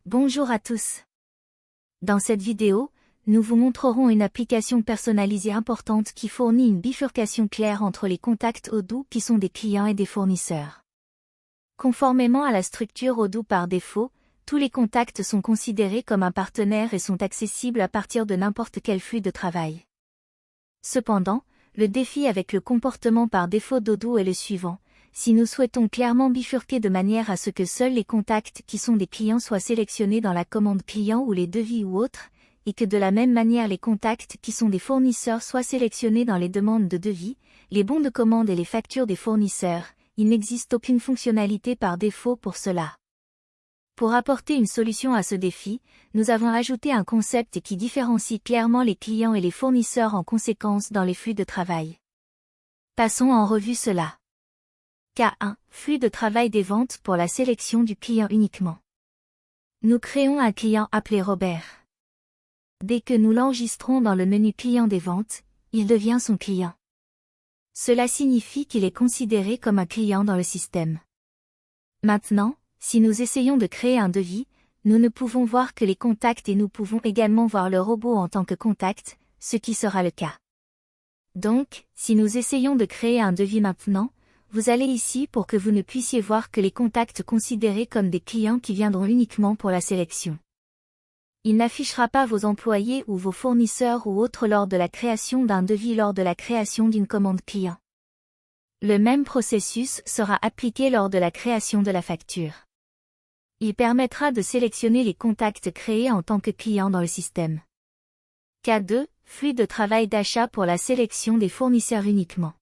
Bonjour à tous. Dans cette vidéo, nous vous montrerons une application personnalisée importante qui fournit une bifurcation claire entre les contacts Odoo qui sont des clients et des fournisseurs. Conformément à la structure Odoo par défaut, tous les contacts sont considérés comme un partenaire et sont accessibles à partir de n'importe quel flux de travail. Cependant, le défi avec le comportement par défaut d'Odoo est le suivant. Si nous souhaitons clairement bifurquer de manière à ce que seuls les contacts qui sont des clients soient sélectionnés dans la commande client ou les devis ou autres, et que de la même manière les contacts qui sont des fournisseurs soient sélectionnés dans les demandes de devis, les bons de commande et les factures des fournisseurs, il n'existe aucune fonctionnalité par défaut pour cela. Pour apporter une solution à ce défi, nous avons ajouté un concept qui différencie clairement les clients et les fournisseurs en conséquence dans les flux de travail. Passons en revue cela. K1. Flux de travail des ventes pour la sélection du client uniquement. Nous créons un client appelé Robert. Dès que nous l'enregistrons dans le menu client des ventes, il devient son client. Cela signifie qu'il est considéré comme un client dans le système. Maintenant, si nous essayons de créer un devis, nous ne pouvons voir que les contacts et nous pouvons également voir le robot en tant que contact, ce qui sera le cas. Donc, si nous essayons de créer un devis maintenant, vous allez ici pour que vous ne puissiez voir que les contacts considérés comme des clients qui viendront uniquement pour la sélection. Il n'affichera pas vos employés ou vos fournisseurs ou autres lors de la création d'un devis lors de la création d'une commande client. Le même processus sera appliqué lors de la création de la facture. Il permettra de sélectionner les contacts créés en tant que clients dans le système. K2. Flux de travail d'achat pour la sélection des fournisseurs uniquement.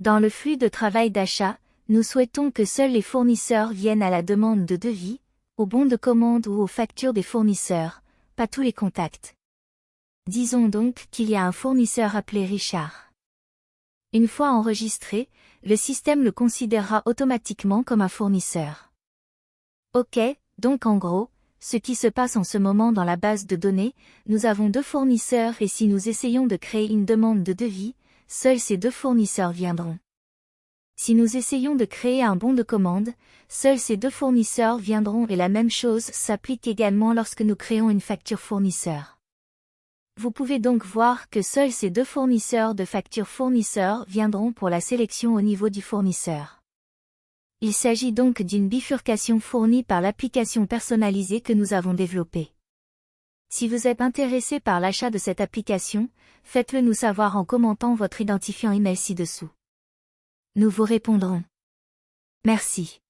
Dans le flux de travail d'achat, nous souhaitons que seuls les fournisseurs viennent à la demande de devis, au bon de commande ou aux factures des fournisseurs, pas tous les contacts. Disons donc qu'il y a un fournisseur appelé Richard. Une fois enregistré, le système le considérera automatiquement comme un fournisseur. Ok, donc en gros, ce qui se passe en ce moment dans la base de données, nous avons deux fournisseurs et si nous essayons de créer une demande de devis, seuls ces deux fournisseurs viendront. Si nous essayons de créer un bon de commande, seuls ces deux fournisseurs viendront et la même chose s'applique également lorsque nous créons une facture fournisseur. Vous pouvez donc voir que seuls ces deux fournisseurs de facture fournisseur viendront pour la sélection au niveau du fournisseur. Il s'agit donc d'une bifurcation fournie par l'application personnalisée que nous avons développée. Si vous êtes intéressé par l'achat de cette application, faites-le nous savoir en commentant votre identifiant email ci-dessous. Nous vous répondrons. Merci.